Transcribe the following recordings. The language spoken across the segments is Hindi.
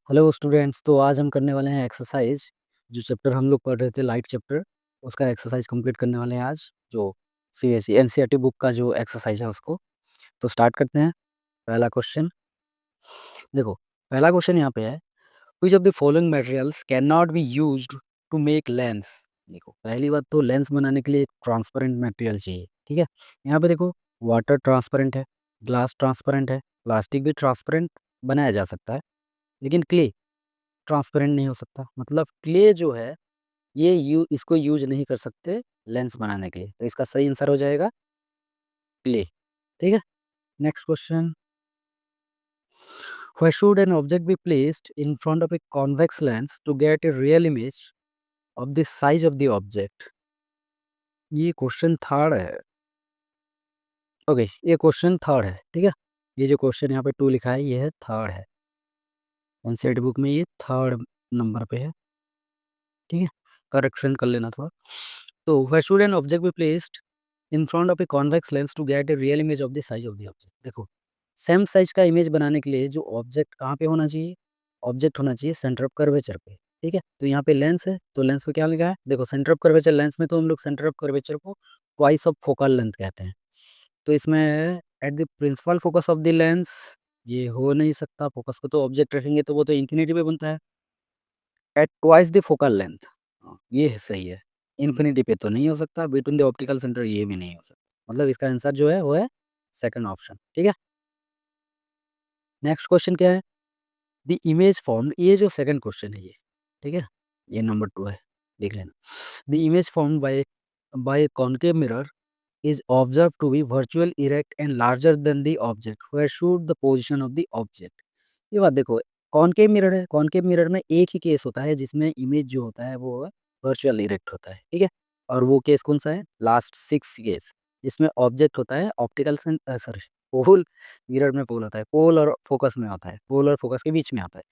Hello students. तो आज हम करने वाले हैं एक्सरसाइज। जो चैप्टर हम लोग पढ़ रहे थे लाइट चैप्टर, उसका एक्सरसाइज कंप्लीट करने वाले हैं आज। जो C S C NCERT book का जो एक्सरसाइज है उसको तो स्टार्ट करते हैं। पहला क्वेश्चन देखो। पहला क्वेश्चन यहाँ पे है, which of the following materials can not be used to make lens. देखो, पहली बात तो लेंस बनाने के लिए एक ट्रांसपेरेंट मटेरियल चाहिए। ठीक है, यहाँ पे देखो, वाटर ट्रांसपेरेंट है, ग्लास ट्रांसपेरेंट है, प्लास्टिक भी ट्रांसपेरेंट बनाया जा सकता है, लेकिन क्ले ट्रांसपेरेंट नहीं हो सकता। मतलब क्ले जो है ये इसको यूज नहीं कर सकते लेंस बनाने के लिए, तो इसका सही आंसर हो जाएगा क्ले। ठीक है, next question, where should an object be placed in front of a convex lens to get a real image of the size of the object। ये क्वेश्चन थर्ड है। ओके, ये क्वेश्चन थर्ड है। ठीक है, ये जो क्वेश्चन यहाँ पे 2 लिखा है ये है थर्ड है। एनसीईआरटी बुक में ये थर्ड नंबर पे है। ठीक है, करेक्शन कर लेना थोड़ा। तो where should an object be placed in front of a convex lens to get a real image of the size of the object। देखो, सेम साइज का इमेज बनाने के लिए जो ऑब्जेक्ट कहाँ पे होना चाहिए, ऑब्जेक्ट होना चाहिए सेंटर ऑफ कर्वेचर पे। ठीक है, तो यहाँ पे लेंस है, तो लेंस पे क्या लिखा है, देखो सेंटर ऑफ कर्वेचर लेंस में तो हम लोग सेंटर ऑफ कर्वेचर को ट्वाइस ऑफ फोकल लेंथ कहते हैं। तो इसमें at the principal focus of the lens, ये हो नहीं सकता। फोकस को तो ऑब्जेक्ट रखेंगे तो वो तो इंफिनिटी पे बनता है। At twice the focal length, ये सही है। इन्फिनिटी पे तो नहीं हो सकता। बिटवीन द ऑप्टिकल सेंटर ये भी नहीं हो सकता। मतलब इसका आंसर जो है वो है सेकंड ऑप्शन। ठीक है, नेक्स्ट क्वेश्चन क्या है, द इमेज फॉर्म, ये जो सेकंड क्वेश्चन है ये, ठीक है, ये नंबर 2 है, देख लेना। The image form by concave mirror is observed to be virtual erect and larger than the object where should the position of the object। ये बात देखो, कॉनकेव मिरर है, कॉनकेव मिरर में एक ही केस होता है जिसमें इमेज जो होता है वो वर्चुअल इरेक्ट होता है। ठीक है, और वो केस कौन सा है, लास्ट 6 केस, जिसमें ऑब्जेक्ट होता है ऑप्टिकल सॉरी, पोल। मिरर में पोल होता है, पोल और फोकस में होता है, पोल और फोकस के बीच में आता है।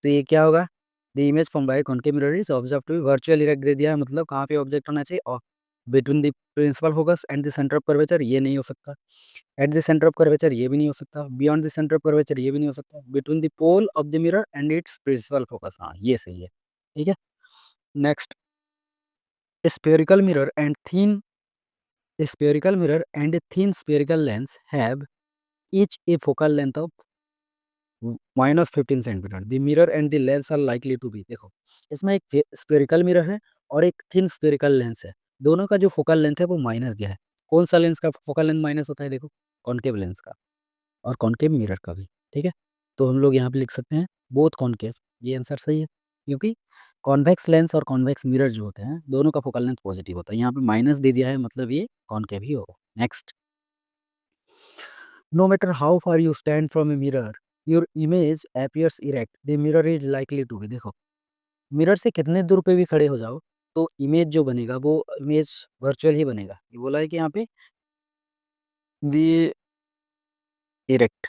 तो ये क्या होगा, the image from by concave mirror is observe to be virtual erect दे दिया है। मतलब कहाँ पे ऑब्जेक्ट होना चाहिए, और between the principal focus and the centre of curvature, ये नहीं हो सकता। At the centre of curvature ये भी नहीं हो सकता। Beyond the centre of curvature ये भी नहीं हो सकता। Between the pole of the mirror and its principal focus, हाँ ये सही है। ठीक है, next, spherical mirror and thin spherical mirror and a thin spherical lens have each a focal length of -15 centimetre. The mirror and the lens are likely to be. देखो, इसमें एक स्फेरिकल मिरर है और एक थिन स्फेरिकल लेंस है। दोनों का जो फोकल लेंथ है वो माइनस दिया है। कौन सा लेंस का फोकल लेंथ माइनस होता है, देखो, कॉनकेव लेंस का, और कॉनकेव मिरर का भी। ठीक है, तो हम लोग यहाँ पे लिख सकते हैं बोथ कॉनकेव। ये आंसर सही है, क्योंकि कॉन्वेक्स लेंस और कॉन्वेक्स मिरर जो होते हैं दोनों का फोकल लेंथ पॉजिटिव होता है। यहाँ पे माइनस दे दिया है, मतलब ये कॉनकेव ही होगा। Next, no matter how far you stand from a mirror your image appears erect, the mirror is likely to be. देखो, मिरर से कितने दूर पे भी खड़े हो जाओ तो इमेज जो बनेगा वो इमेज वर्चुअल ही बनेगा। ये बोला है कि यहाँ पे दी इरेक्ट,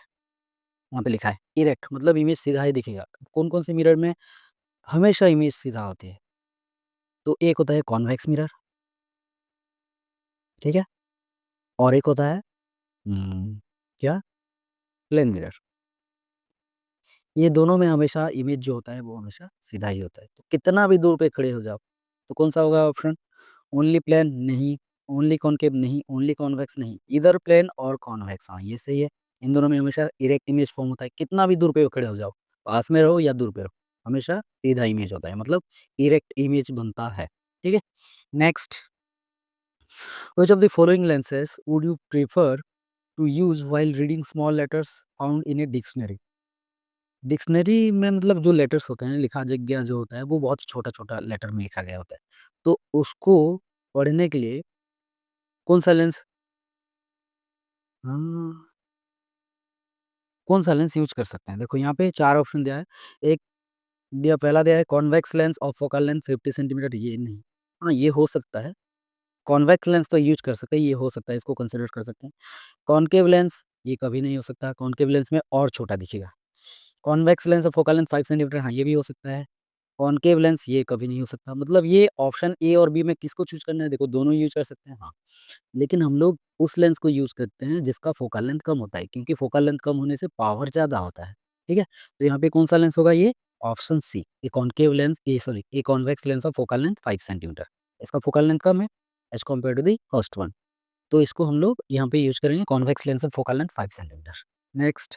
यहाँ पे लिखा है इरेक्ट, मतलब इमेज सीधा ही दिखेगा। कौन कौन से मिरर में हमेशा इमेज सीधा होती है, तो एक होता है कॉन्वेक्स मिरर, ठीक है, और एक होता है क्या, प्लेन मिरर। ये दोनों में हमेशा इमेज जो होता है वो हमेशा सीधा ही होता है। तो कितना भी दूर पे खड़े हो जाओ तो कौन सा होगा ऑप्शन, ओनली प्लेन नहीं, ओनली कॉनकेव नहीं, ओनली कॉन्वेक्स नहीं, इधर प्लेन और कॉन्वेक्स, हाँ ये सही है। इन दोनों में हमेशा इरेक्ट इमेज फॉर्म होता है। कितना भी दूर पे खड़े हो जाओ, पास में रहो या दूर पे रहो, हमेशा सीधा इमेज होता है, मतलब इरेक्ट इमेज बनता है। ठीक है, next, which of the following lenses would you prefer to use while reading small letters found in a dictionary. Dictionary में मतलब जो लेटर्स होते हैं, लिखा जगह जो होता है वो बहुत छोटा-छोटा लेटर में लिखा गया होता है। तो उसको पढ़ने के लिए कौन-सा लेंस, हाँ, कौन-सा लेंस यूज़ कर सकते हैं? देखो यहाँ पे 4 ऑप्शन दिया है। एक पहला दिया है convex lens of focal length 50 centimetre, ये नहीं। हाँ, ये हो सकता है। कॉन्वेक्स लेंस तो यूज़ कर सकते हैं, ये हो सकता है, इसको कंसीडर कर सकते हैं। कॉनकेव लेंस ये कभी नहीं हो सकता, कॉनकेव लेंस में और छोटा दिखेगा। Convex lens of focal length 5 centimetre, हाँ, ये भी हो सकता है। कॉनकेव लेंस ये कभी नहीं हो सकता। मतलब ये ऑप्शन ए और बी में किसको चूज़ करना है, देखो दोनों यूज़ कर सकते हैं, हाँ। लेकिन हम लोग उस लेंस को यूज़ करते हैं जिसका फोकल लेंथ कम होता है, क्योंकि फोकल लेंथ कम होने से पावर ज़्यादा होता है। ठीक है? तो यहाँ पे कौन-सा लेंस होगा ये? Option C, a concave lens, a sorry, a convex lens of focal length 5 centimetre. इसका फोकल लेंथ कम है as compare to the first one, तो इसको हम लोग यहाँ पे यूज करेंगे convex lens of focal length 5 centimetre. Next,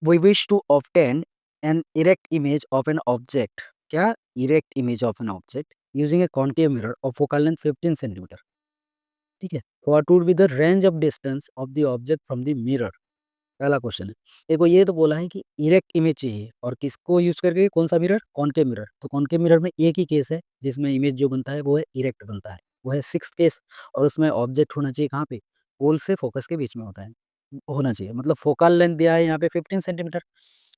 we wish to obtain an erect image of an object, क्या, erect image of an object using a concave mirror of focal length 15 centimetre, ठीक है, what would be the range of distance of the object from the mirror. पहला क्वेश्चन है, देखो ये तो बोला है कि इरेक्ट इमेज चाहिए और किसको यूज करके, कौन सा मिरर, कॉनकेव मिरर। तो कॉनकेव मिरर में एक ही केस है जिसमें इमेज जो बनता है वो है इरेक्ट बनता है, वो है सिक्स केस, और उसमें ऑब्जेक्ट होना चाहिए कहाँ पे, पोल से फोकस के बीच में होता है, होना चाहिए, मतलब फोकल लेंथ दिया है यहाँ पे 15 सेंटीमीटर।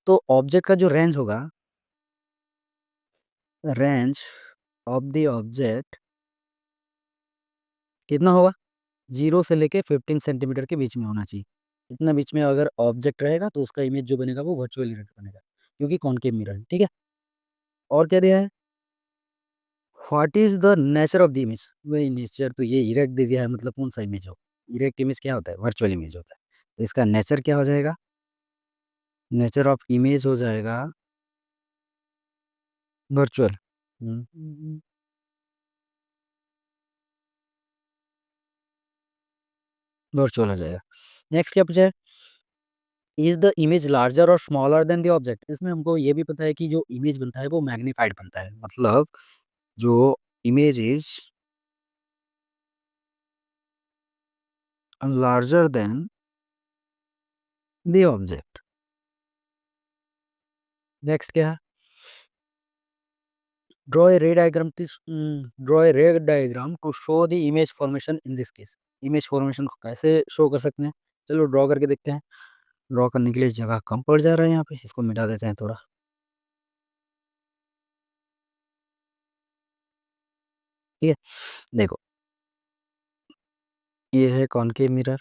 तो ऑब्जेक्ट का जो रेंज होगा, रेंज ऑफ द ऑब्जेक्ट कितना होगा, 0 से लेके 15 सेंटीमीटर के बीच में होना चाहिए। इतना बीच में अगर ऑब्जेक्ट रहेगा तो उसका इमेज जो बनेगा वो वर्चुअल इरेक्ट बनेगा, क्योंकि कॉनकेव मिरर है, ठीक है। और क्या दिया है, what is the nature of the image, वही नेचर, तो ये इरेक्ट दे दिया है, मतलब कौन सा इमेज हो, इरेक्ट इमेज क्या होता है, वर्चुअल इमेज होता है, तो इसका नेचर क्या हो जाएगा, नेचर ऑफ इमेज हो जाएगा वर्चुअल, वर्चुअल हो जाएगा। नेक्स्ट क्या पूछा है, इज द इमेज लार्जर और स्मॉलर देन द ऑब्जेक्ट, इसमें हमको ये भी पता है कि जो इमेज बनता है वो मैग्नीफाइड बनता है, मतलब जो image is larger than the object। Next क्या है, draw a ray diagram, draw a ray diagram to show the image formation in this case, image formation को कैसे शो कर सकते हैं, चलो ड्रॉ करके देखते हैं। ड्रॉ करने के लिए जगह कम पड़ जा रहा है यहाँ पे, इसको मिटा देते हैं थोड़ा, ठीक है। देखो, ये है कॉनकेव मिरर,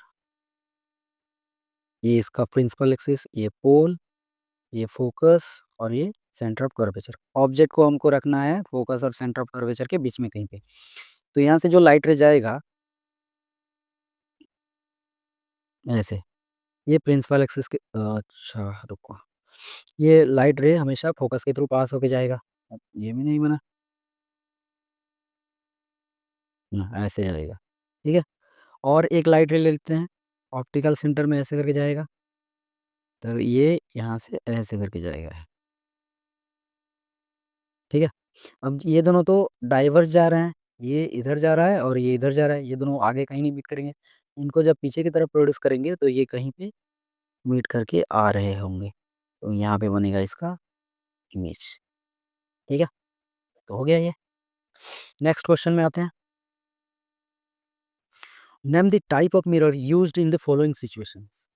ये इसका प्रिंसिपल एक्सिस, ये पोल, ये फोकस, और ये सेंटर ऑफ कर्वेचर। ऑब्जेक्ट को हमको रखना है फोकस और सेंटर ऑफ कर्वेचर के बीच में कहीं पे, तो यहाँ से जो लाइट रे जाएगा ऐसे, ये प्रिंसिपल एक्सिस के, अच्छा रुको, ये लाइट रे हमेशा फोकस के थ्रू पास होके जाएगा, अब ये भी नहीं बना, ऐसे जाएगा, ठीक है। और एक लाइट रे ले लेते हैं, ऑप्टिकल सेंटर में ऐसे करके जाएगा, तो ये यहाँ से ऐसे करके जाएगा, ठीक है। अब ये दोनों तो डाइवर्स जा रहे हैं, ये इधर जा रहा है और ये इधर जा रहा है, ये दोनों आगे कहीं नहीं मीट करेंगे, इनको जब पीछे की तरफ प्रोड्यूस करेंगे तो ये कहीं पे मीट करके आ रहे होंगे, तो यहाँ पे बनेगा इसका इमेज, ठीक है। तो हो गया ये। नेक्स्ट क्वेश्चन में आते हैं, name the type of mirror used in the following situations,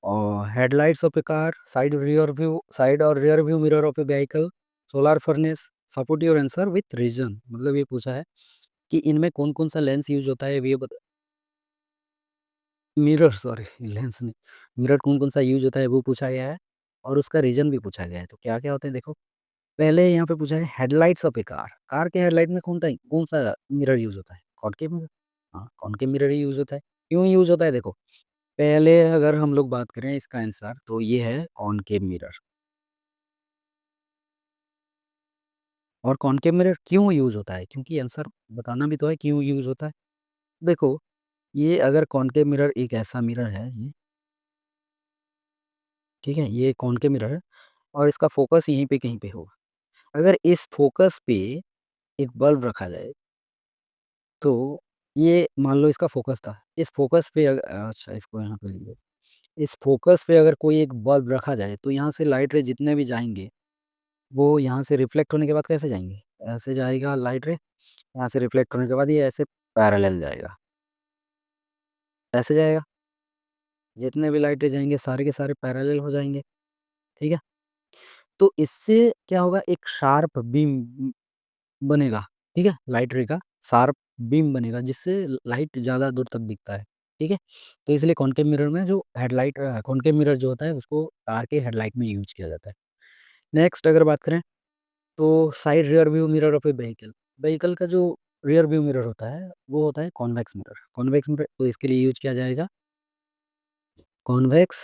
और headlights of a car, side और rear view mirror of a vehicle, solar furnace, support your answer with reason, मतलब ये पूछा है कि इनमें कौन कौन सा लेंस यूज होता है, ये बता, मिरर सॉरी लेंस नहीं, मिरर कौन कौन सा यूज होता है वो पूछा गया है, और उसका रीजन भी पूछा गया है, तो क्या क्या होते हैं देखो। पहले यहाँ पे पूछा है headlights of a car, car के हेडलाइट में कौन सा मिरर यूज होता है, कॉनकेव मिरर, हाँ कॉनकेव मिरर ही यूज होता है। क्यों यूज होता है देखो, पहले अगर हम लोग बात करें इसका आंसर, तो ये है कॉनकेव मिरर। और कॉनकेव मिरर क्यों यूज होता है, क्योंकि आंसर बताना भी तो है क्यों यूज होता है। देखो, ये अगर कॉनकेव मिरर एक ऐसा मिरर है ये, ठीक है, ये कॉनकेव मिरर है और इसका फोकस यहीं पे कहीं पे होगा, अगर इस फोकस पे एक बल्ब रखा जाए, तो ये मान लो इसका फोकस था, इस फोकस पे अच्छा इसको यहाँ पे लीजिए, इस फोकस पे अगर कोई एक बल्ब रखा जाए तो यहाँ से लाइट रे जितने भी जाएंगे वो यहाँ से रिफ्लेक्ट होने के बाद कैसे जाएंगे, ऐसे जाएगा लाइट रे, यहाँ से रिफ्लेक्ट होने के बाद ये ऐसे पैरेलल जाएगा, ऐसे जाएगा, जितने भी लाइट रे जाएंगे सारे के सारे पैरेलल हो जाएंगे, ठीक है। तो इससे क्या होगा, एक शार्प बीम बनेगा, ठीक है, लाइट रे का शार्प बीम बनेगा जिससे लाइट ज़्यादा दूर तक दिखता है, ठीक है। तो इसलिए कॉनकेव मिरर में जो हेडलाइट, कॉनकेव मिरर जो होता है उसको कार के हेडलाइट में यूज किया जाता है। नेक्स्ट अगर बात करें, तो side rear view mirror of a vehicle, vehicle का जो रियर व्यू मिरर होता है वो होता है कॉन्वेक्स मिरर, कॉन्वेक्स मिरर, तो इसके लिए यूज किया जाएगा कॉन्वेक्स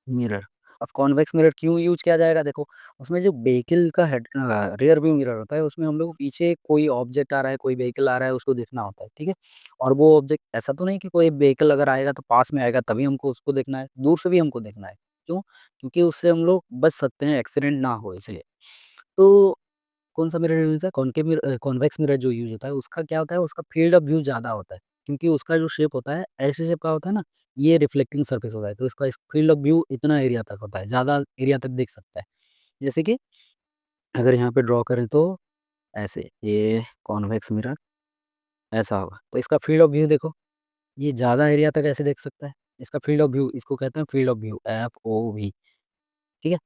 मिरर। अब कॉन्वेक्स मिरर क्यों यूज़ किया जाएगा देखो, उसमें जो व्हीकल का रियर व्यू मिरर होता है उसमें हम लोग को पीछे कोई ऑब्जेक्ट आ रहा है, कोई व्हीकल आ रहा है उसको देखना होता है, ठीक है? और वो ऑब्जेक्ट ऐसा तो नहीं कि कोई व्हीकल अगर आएगा तो पास में आएगा तभी हमको उसको देखना है, दूर से भी हमको देखना है। क्यों? क्योंकि उससे हम लोग बच सकते हैं, एक्सीडेंट ना हो इसलिए। तो कौन-सा मिरर यूज़ है? कॉन्वेक्स मिरर जो यूज़ होता है उसका क्या होता है, उसका फ़ील्ड ऑफ व्यू ज़्यादा होता है। क्योंकि उसका जो शेप होता है ऐसे शेप का होता है ना, ये रिफ्लेक्टिंग सरफेस होता है तो इसका फील्ड ऑफ व्यू इतना एरिया तक होता है, ज़्यादा एरिया तक देख सकता है। जैसे कि अगर यहाँ पे ड्रॉ करें तो ऐसे, ये कॉन्वेक्स मिरर ऐसा होगा, तो इसका फील्ड ऑफ व्यू देखो, ये ज़्यादा एरिया तक ऐसे देख सकता है। इसका फील्ड ऑफ व्यू इसको कहते हैं फील्ड ऑफ व्यू, FOV, ठीक है?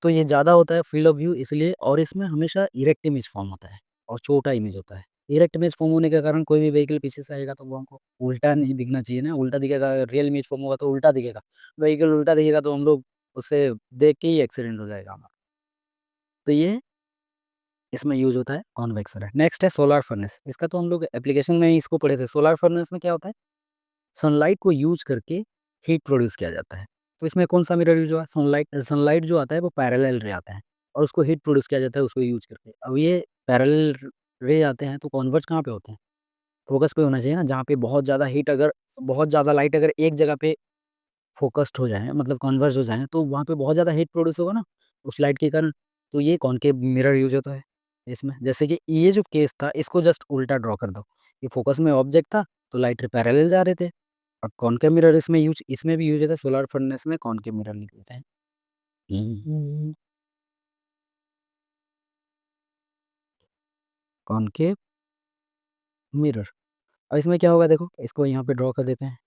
तो ये ज़्यादा होता है फील्ड ऑफ व्यू इसलिए, और इसमें हमेशा इरेक्ट इमेज फॉर्म होता है और छोटा इमेज होता है। इरेक्ट इमेज फॉर्म होने के कारण कोई भी व्हीकल पीछे से आएगा तो वो हमको उल्टा नहीं दिखना चाहिए ना, उल्टा दिखेगा, रियल इमेज फॉर्म होगा तो उल्टा दिखेगा। व्हीकल उल्टा दिखेगा तो हम लोग उससे देख के ही एक्सीडेंट हो जाएगा हमारा। तो ये इसमें यूज़ होता है कॉन्वेक्स मिरर। नेक्स्ट है सोलर फर्नेस, इसका तो हम लोग एप्लीकेशन में ही इसको पढ़े थे। सोलर फर्नेस में क्या होता है, सनलाइट को यूज़ करके हीट प्रोड्यूस किया जाता है। तो इसमें कौन-सा मिरर यूज़ हुआ? सनलाइट सनलाइट जो आता है वो पैरेलल रे आता है और उसको हीट प्रोड्यूस किया जाता है उसको यूज़ करके। अब ये पैरेलल रे आते हैं तो कन्वर्ज कहाँ पे होते हैं? फ़ोकस पे होना चाहिए ना, जहाँ पे बहुत ज़्यादा हीट अगर बहुत ज़्यादा लाइट अगर एक जगह पे फ़ोकस्ड हो जाए, मतलब कन्वर्ज हो जाएँ, तो वहाँ पे बहुत ज़्यादा हीट प्रोड्यूस होगा ना, उस लाइट के कारण। तो ये कॉनकेव मिरर यूज़ होता है इसमें। जैसे कि ये जो केस था इसको जस्ट उल्टा ड्रॉ कर दो। ये फ़ोकस में ऑब्जेक्ट था तो लाइट रे पैरेलल जा रहे थे। अब कॉनकेव मिरर इसमें भी यूज़ होता है, सोलर फर्नेस में कॉनकेव मिरर लिख देते हैं। हुँ। Concave mirror. अब इसमें क्या होगा देखो, इसको यहाँ पे ड्रॉ कर देते हैं।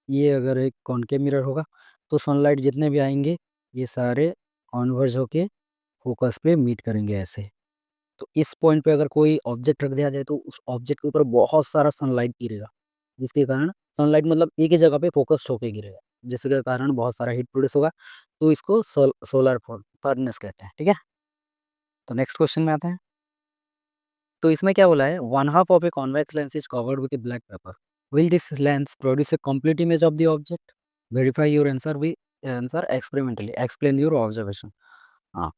ये अगर एक कॉनकेव मिरर होगा तो सनलाइट जितने भी आएँगे ये सारे कन्वर्ज होके फ़ोकस पे मीट करेंगे ऐसे। तो इस पॉइंट पे अगर कोई ऑब्जेक्ट रख दिया जाए तो उस ऑब्जेक्ट के ऊपर बहुत सारा सनलाइट गिरेगा, जिसके कारण सनलाइट मतलब एक ही जगह पे फ़ोकस्ड होके गिरेगा, जिसके कारण बहुत सारा हीट प्रोड्यूस होगा। तो इसको सोलर फर्नेस कहते हैं, ठीक है? तो नेक्स्ट क्वेश्चन में आते हैं। तो इसमें क्या बोला है, one half of A convex lens is covered with black pepper, will this lens produce a complete image of the object? Verify your answer with answer experimentally, explain your observation. हाँ,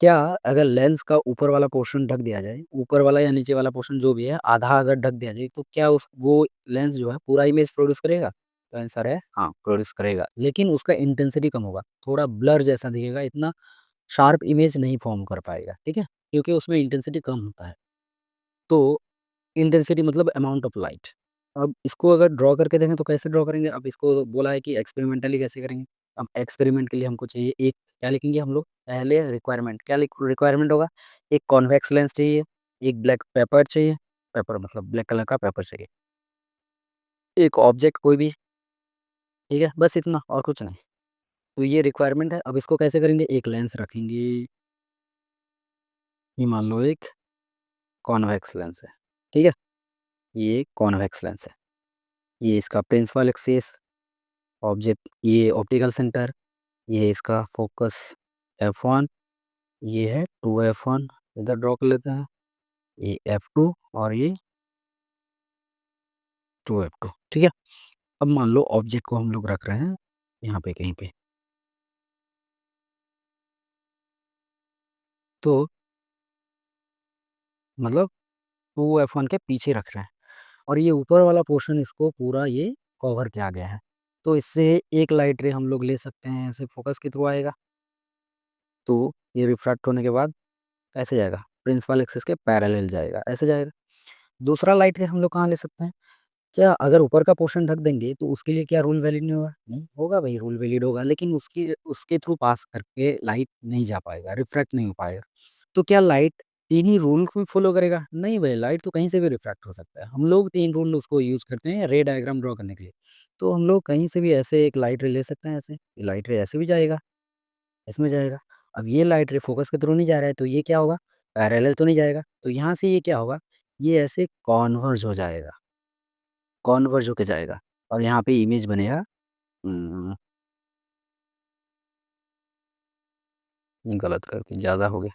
क्या अगर लेंस का ऊपर वाला पोर्शन ढक दिया जाए, ऊपर वाला या नीचे वाला पोर्शन जो भी है, आधा अगर ढक दिया जाए, तो क्या उस वो लेंस जो है पूरा इमेज प्रोड्यूस करेगा? तो आंसर है हाँ, प्रोड्यूस करेगा। लेकिन उसका इंटेंसिटी कम होगा, थोड़ा ब्लर जैसा दिखेगा, इतना शार्प इमेज नहीं फॉर्म कर पाएगा, ठीक है? क्योंकि उसमें इंटेंसिटी कम होता है। तो इंटेंसिटी मतलब अमाउंट ऑफ लाइट। अब इसको अगर ड्रॉ करके देखें तो कैसे ड्रॉ करेंगे? अब इसको बोला है कि एक्सपेरिमेंटली कैसे करेंगे? अब एक्सपेरिमेंट के लिए हमको चाहिए एक, क्या लिखेंगे हम लोग? पहले रिक्वायरमेंट, क्या रिक्वायरमेंट होगा? एक कॉन्वेक्स लेंस चाहिए, एक ब्लैक पेपर चाहिए, पेपर मतलब ब्लैक कलर का पेपर चाहिए, एक ऑब्जेक्ट कोई भी, ठीक है? बस इतना और कुछ नहीं। तो ये रिक्वायरमेंट है। अब इसको कैसे करेंगे? एक लेंस रखेंगे, ये मान लो एक कॉन्वेक्स लेंस है, ठीक है? ये कॉन्वेक्स लेंस है, ये इसका प्रिंसिपल एक्सिस, ऑब्जेक्ट ये ऑप्टिकल सेंटर, ये इसका फोकस F1, ये है 2F1, इधर ड्रॉ कर लेते हैं, ये F2 और ये 2F2, ठीक है? अब मान लो ऑब्जेक्ट को हम लोग रख रहे हैं यहाँ पे कहीं पे, तो मतलब 2F1 के पीछे रख रहे हैं और ये ऊपर वाला पोर्शन इसको पूरा ये कवर किया गया है। तो इससे एक लाइट रे हम लोग ले सकते हैं, ऐसे फोकस के थ्रू आएगा, तो ये रिफ्रैक्ट होने के बाद कैसे जाएगा? प्रिंसिपल एक्सिस के पैरेलल जाएगा, ऐसे जाएगा। दूसरा लाइट रे हम लोग कहाँ ले सकते हैं? क्या अगर ऊपर का पोर्शन ढक देंगे तो उसके लिए क्या रूल वैलिड नहीं होगा? नहीं, होगा भाई, रूल वैलिड होगा, लेकिन उसकी उसके थ्रू पास करके लाइट नहीं जा पाएगा, रिफ्रैक्ट नहीं हो पाएगा। तो क्या लाइट 3 ही रूल को फॉलो करेगा? नहीं भाई, लाइट तो कहीं से भी रिफ्रैक्ट हो सकता है। हम लोग 3 रूल उसको यूज़ करते हैं रे डायग्राम ड्रॉ करने के लिए। तो हम लोग कहीं से भी ऐसे एक लाइट रे ले सकते हैं ऐसे, ये लाइट रे ऐसे भी जाएगा, इसमें जाएगा। अब ये लाइट रे फोकस के थ्रू नहीं जा रहा है तो ये क्या होगा? पैरेलल तो नहीं जाएगा। तो यहाँ से ये क्या होगा? ये ऐसे कॉन्वर्ज हो जाएगा, कॉन्वर्ज होके जाएगा और यहाँ पे इमेज बनेगा। उम, ये गलत कर दी, ज़्यादा हो गया।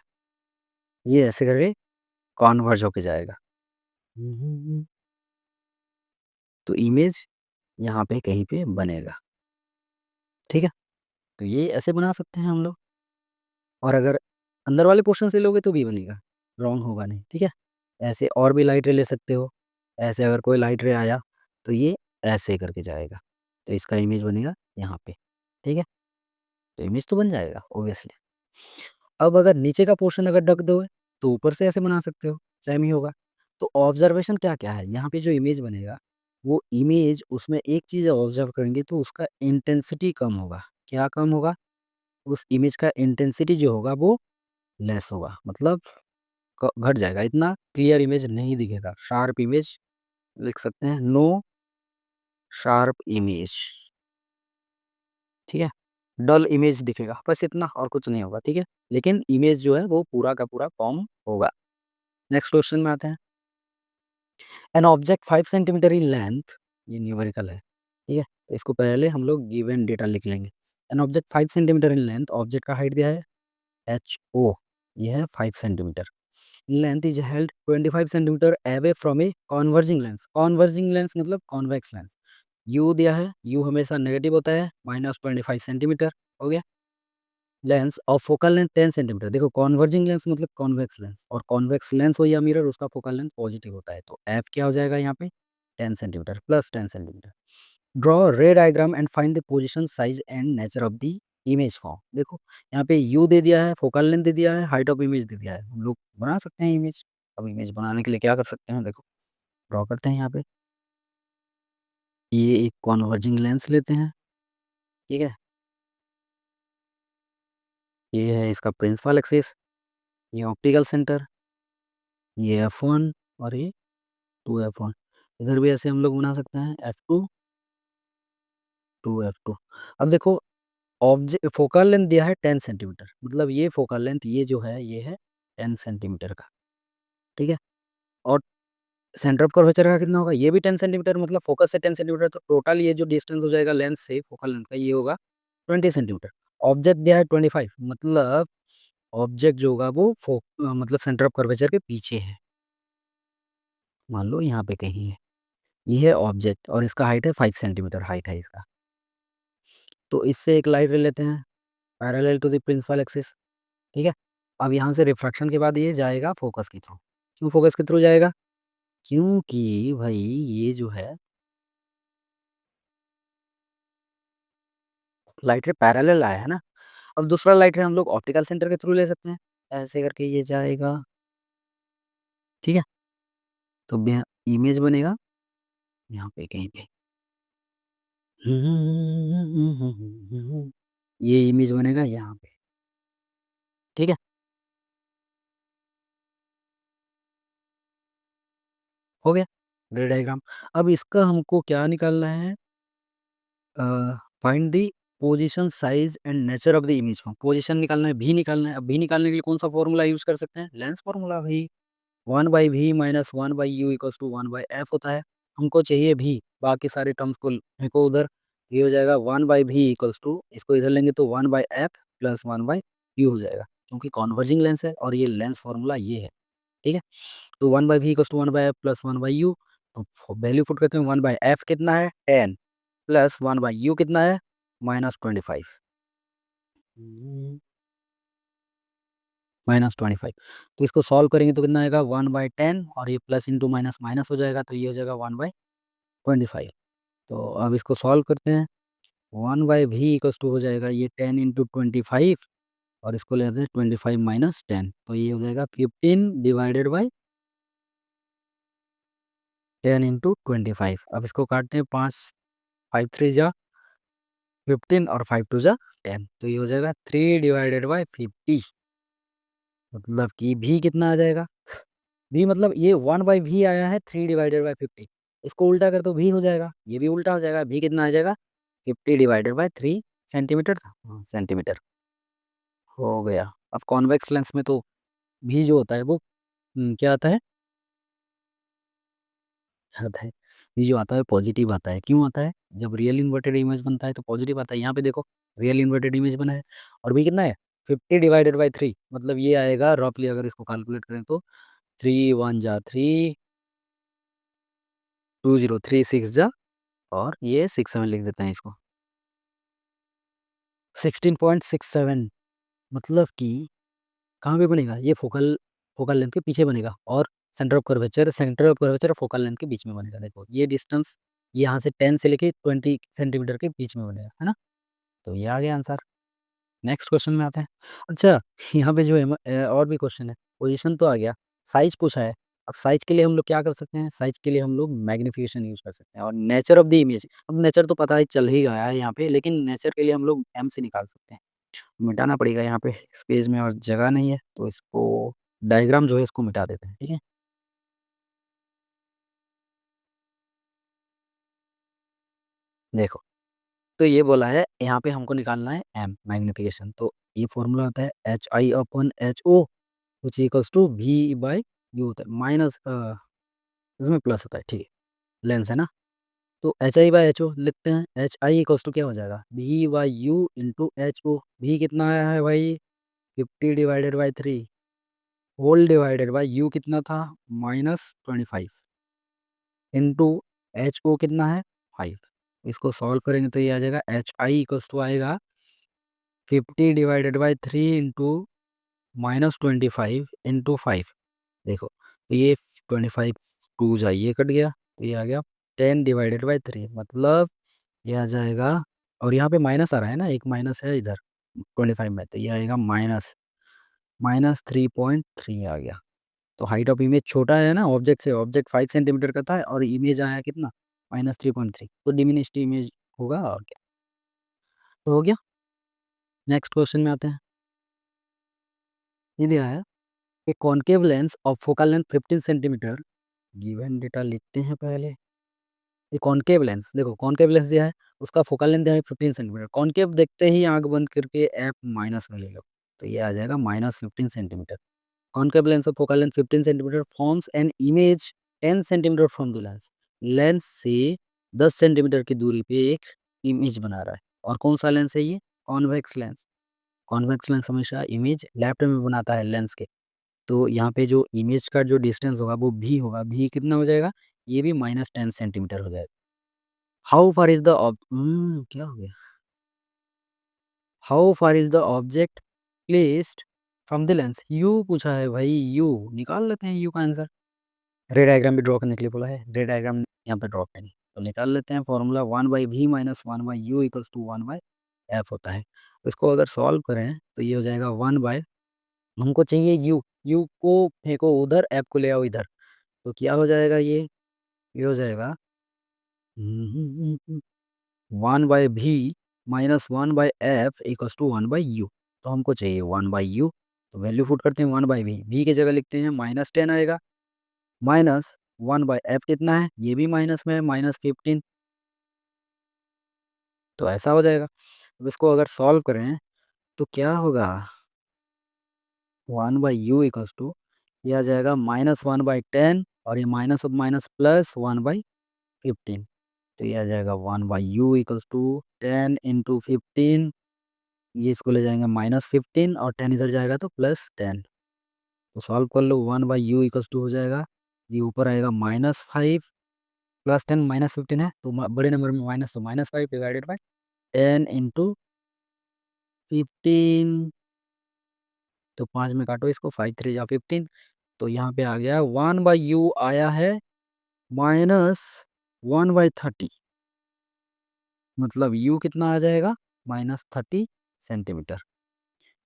ये ऐसे करके कॉन्वर्ज होके जाएगा। तो इमेज यहाँ पे कहीं पे बनेगा, ठीक है? तो ये ऐसे बना सकते हैं हम लोग। और अगर अंदर वाले पोर्शन से लोगे तो भी बनेगा, रॉन्ग होगा नहीं, ठीक है। ऐसे और भी लाइट रे ले सकते हो। ऐसे अगर कोई लाइट रे आया तो ये ऐसे करके जाएगा, तो इसका इमेज बनेगा यहाँ पे, ठीक है। तो इमेज तो बन जाएगा ऑब्वियसली। अब अगर नीचे का पोर्शन अगर ढक दो तो ऊपर से ऐसे बना सकते हो, सेम ही होगा। तो ऑब्जर्वेशन क्या क्या है यहाँ पे, जो इमेज बनेगा वो इमेज, उसमें एक चीज़ ऑब्जर्व करेंगे तो उसका इंटेंसिटी कम होगा। क्या कम होगा? उस इमेज का इंटेंसिटी जो होगा वो लेस होगा, मतलब घट जाएगा, इतना क्लियर इमेज नहीं दिखेगा। शार्प इमेज लिख सकते हैं, नो शार्प इमेज, ठीक है। डल इमेज दिखेगा, बस इतना, और कुछ नहीं होगा, ठीक है। लेकिन इमेज जो है वो पूरा का पूरा फॉर्म होगा। नेक्स्ट क्वेश्चन में आते हैं। N object 5 centimetre in length, ये न्यूमेरिकल है, ठीक है। तो इसको पहले हम लोग गिवन डेटा लिख लेंगे। N object 5 centimetre in length, object का हाइट दिया है HO, ये है 5 centimetre. Length is held 25 centimetre away from A converging lens. Converging lens मतलब कॉन्वेक्स लेंस। यू दिया है, यू हमेशा नेगेटिव होता है, -25 सेंटीमीटर हो गया। लेंस और फोकल लेंथ 10 सेंटीमीटर। देखो कॉन्वर्जिंग लेंस मतलब कॉन्वेक्स लेंस, और कॉन्वेक्स लेंस हो या मिरर, उसका फोकल लेंथ पॉजिटिव होता है। तो एफ क्या हो जाएगा यहाँ पे, 10 सेंटीमीटर प्लस 10 सेंटीमीटर। ड्रॉ रे diagram and find the position, size and nature of the image form. देखो यहाँ पे यू दे दिया है, फोकल लेंथ दे दिया है, हाइट ऑफ इमेज दे दिया है, हम लोग बना सकते हैं इमेज। अब इमेज बनाने के लिए क्या कर सकते हैं, देखो ड्रॉ करते हैं यहाँ पे। ये एक कॉन्वर्जिंग लेंस लेते हैं, ठीक है। ये है इसका प्रिंसिपल एक्सिस, ये ऑप्टिकल सेंटर, ये F1 और ये 2F1। इधर भी ऐसे हम लोग बना सकते हैं, F2 2F2। अब देखो ऑब्जेक्ट फोकल लेंथ दिया है 10 सेंटीमीटर, मतलब ये फोकल लेंथ ये जो है ये है 10 सेंटीमीटर का, ठीक है। और सेंटर ऑफ कर्वेचर का कितना होगा, ये भी 10 सेंटीमीटर, मतलब फोकस से 10 सेंटीमीटर, तो टोटल ये जो डिस्टेंस हो जाएगा लेंस से फोकल लेंथ का, ये होगा 20 सेंटीमीटर। ऑब्जेक्ट दिया है 25, मतलब ऑब्जेक्ट जो होगा वो मतलब सेंटर ऑफ कर्वेचर के पीछे है, मान लो यहाँ पे कहीं है। ये है ऑब्जेक्ट और इसका हाइट है 5 सेंटीमीटर, हाइट है इसका। तो इससे एक लाइट ले लेते हैं parallel to the principal axis, ठीक है। अब यहाँ से रिफ्रैक्शन के बाद ये जाएगा फोकस के थ्रू। क्यों फोकस के थ्रू जाएगा? क्योंकि भाई ये जो है लाइट रे पैरेलल आया है ना। अब दूसरा लाइट रे हम लोग ऑप्टिकल सेंटर के थ्रू ले सकते हैं, ऐसे करके ये जाएगा, ठीक है। तो इमेज बनेगा यहाँ पे कहीं पे, ये इमेज बनेगा यहाँ पे, ठीक है। हो गया रे डायग्राम। अब इसका हमको क्या निकालना है, find the position, size and nature of the image form. Position निकालना है, भी निकालना है। अब भी निकालने के लिए कौन सा फॉर्मूला यूज कर सकते हैं, लेंस फॉर्मूला भाई। 1/v minus 1/u equals to 1/f होता है। हमको चाहिए भी, बाकी सारे टर्म्स को फेंको उधर। ये हो जाएगा 1/v इक्वल्स टू, इसको इधर लेंगे तो 1/f प्लस 1/u हो जाएगा, क्योंकि कॉन्वर्जिंग लेंस है और ये लेंस फॉर्मूला ये है, ठीक है। तो 1/v equals to 1/f plus 1/u। तो वैल्यू पुट करते हैं, 1/f कितना है 10 प्लस 1/u कितना है -25, -25। तो इसको सॉल्व करेंगे तो कितना आएगा 1/10, और ये प्लस इंटू माइनस माइनस हो जाएगा, तो ये हो जाएगा 1/25। तो अब इसको सॉल्व करते हैं, 1/v इक्वल्स टू हो जाएगा ये 10 इंटू 25, और इसको ले आते हैं 25 माइनस 10, तो ये हो जाएगा 15 डिवाइडेड बाई 10 इंटू 25। अब इसको काटते हैं, 5 5 3 जा 15 और 5 2 जा 10, तो ये हो जाएगा 3 डिवाइडेड बाई 50, मतलब कि भी कितना आ जाएगा, भी मतलब ये 1/v आया है 3 डिवाइडेड बाई 50, इसको उल्टा कर तो भी हो जाएगा, ये भी उल्टा हो जाएगा, भी कितना आ जाएगा 50 डिवाइडेड बाई 3 सेंटीमीटर था, सेंटीमीटर हो गया। अब कॉन्वेक्स लेंस में तो भी जो होता है वो क्या आता है, आता है भी जो आता है पॉजिटिव आता है। क्यों आता है? जब रियल इन्वर्टेड इमेज बनता है तो पॉजिटिव आता है। यहाँ पे देखो रियल इन्वर्टेड इमेज बना है, और भी कितना है 50 डिवाइडेड बाई 3, मतलब ये आएगा रफली, अगर इसको कैलकुलेट करें तो 3 1 जा 3, 2 0 3 6 जा, और ये 6 7 लिख देते हैं इसको, 16.67 मतलब कि कहाँ पे बनेगा ये? फोकल फोकल लेंथ के पीछे बनेगा और centre of curvature focal length के बीच में बनेगा। देखो ये डिस्टेंस यहाँ से 10 से लेके 20 सेंटीमीटर के बीच में बनेगा, है ना? तो ये आ गया आंसर। नेक्स्ट क्वेश्चन में आते हैं। अच्छा, यहाँ पे जो है और भी क्वेश्चन है। पोजीशन तो आ गया, साइज पूछा है। अब साइज के लिए हम लोग क्या कर सकते हैं? साइज के लिए हम लोग मैग्नीफिकेशन यूज कर सकते हैं और नेचर ऑफ द इमेज। अब नेचर तो पता ही चल ही गया है यहाँ पे, लेकिन नेचर के लिए हम लोग एम से निकाल सकते हैं। मिटाना पड़ेगा यहाँ पे, इस पेज में और जगह नहीं है, तो इसको डायग्राम जो है इसको मिटा देते हैं, ठीक है। देखो, तो ये बोला है यहाँ पे हमको निकालना है एम मैग्नीफिकेशन। तो ये फॉर्मूला होता है HI/HO which equals to V/U होता है, माइनस इसमें प्लस होता है, ठीक है। लेंस है ना, तो HI/HO लिखते हैं। HI इक्वल्स टू क्या हो जाएगा? V/U into HO। V कितना आया है भाई? 50/3 होल डिवाइडेड बाई U कितना था? -25 इंटू HO कितना है? 5। इसको सॉल्व करेंगे तो ये आ जाएगा HI इक्वल्स टू आएगा 50/3 इंटू -25 इंटू 5। देखो, तो ये 25 टू जाइए कट गया, तो ये आ गया 10/3 मतलब ये आ जाएगा। और यहाँ पे माइनस आ रहा है ना, एक माइनस है इधर 25 में, तो ये आएगा माइनस 3.3 आ गया। तो हाइट ऑफ इमेज छोटा है ना ऑब्जेक्ट से, ऑब्जेक्ट 5 सेंटीमीटर का था और इमेज आया कितना? -3.3, तो डिमिनिश्ड इमेज होगा और क्या। तो हो गया। नेक्स्ट क्वेश्चन में आते हैं। ये दिया है ए concave lens of focal length 15 centimetre. Given data लिखते हैं पहले। ये कॉनकेव लेंस, देखो कॉनकेव लेंस दिया है, उसका फोकल लेंथ है 15 सेंटीमीटर। कॉनकेव देखते ही आंख बंद करके एफ माइनस में ले लो, तो ये आ जाएगा -15 centimetre. Concave lens of focal length 15 centimetre forms an image 10 centimetre from the lens. Lens से 10 सेंटीमीटर की दूरी पे एक इमेज बना रहा है। और कौन सा लेंस है ये? Convex lens. कॉन्वेक्स लेंस हमेशा इमेज लेफ्ट में बनाता है लेंस के। तो यहाँ पे जो इमेज का जो डिस्टेंस होगा वो भी होगा, भी कितना हो जाएगा? ये भी -10 सेंटीमीटर हो जाएगा। हाउ फार इज द क्या हो गया? How far is the object placed from the lens? You पूछा है भाई, यू निकाल लेते हैं यू का आंसर। रे डायग्राम भी ड्रॉ करने के लिए बोला है, रे डायग्राम यहाँ पे ड्रॉ करेंगे तो निकाल लेते हैं। Formula 1/v minus 1/u equals to 1/f होता है। तो इसको अगर सॉल्व करें तो ये हो जाएगा 1/, हमको चाहिए यू, यू को फेंको उधर, एफ को ले आओ इधर, तो क्या हो जाएगा ये हो जाएगा 1/v minus 1/f equals to 1/u। तो हमको चाहिए 1/u, तो वैल्यू पुट करते हैं 1/v, v की जगह लिखते हैं -10 आएगा, माइनस 1/f कितना है? ये भी माइनस में है, -15। तो ऐसा हो जाएगा। अब इसको अगर सॉल्व करें तो क्या होगा? 1/u इक्वल्स टू ये आ जाएगा -1/10 और ये माइनस ऑफ माइनस प्लस 1/15। तो ये आ जाएगा 1/u इक्वल्स टू 10 इंटू 15। ये इसको ले जाएंगे -15 और 10 इधर जाएगा तो +10। तो सॉल्व कर लो, 1/u इक्वल्स टू हो जाएगा, ये ऊपर आएगा -5 +10 -15 है, तो बड़े नंबर में माइनस, तो -5 डिवाइडेड बाई 10 इंटू 15। तो 5 में काटो इसको, 5 3 या 15। तो यहाँ पे आ गया 1/u आया है -1/30, मतलब u कितना आ जाएगा? -30 सेंटीमीटर।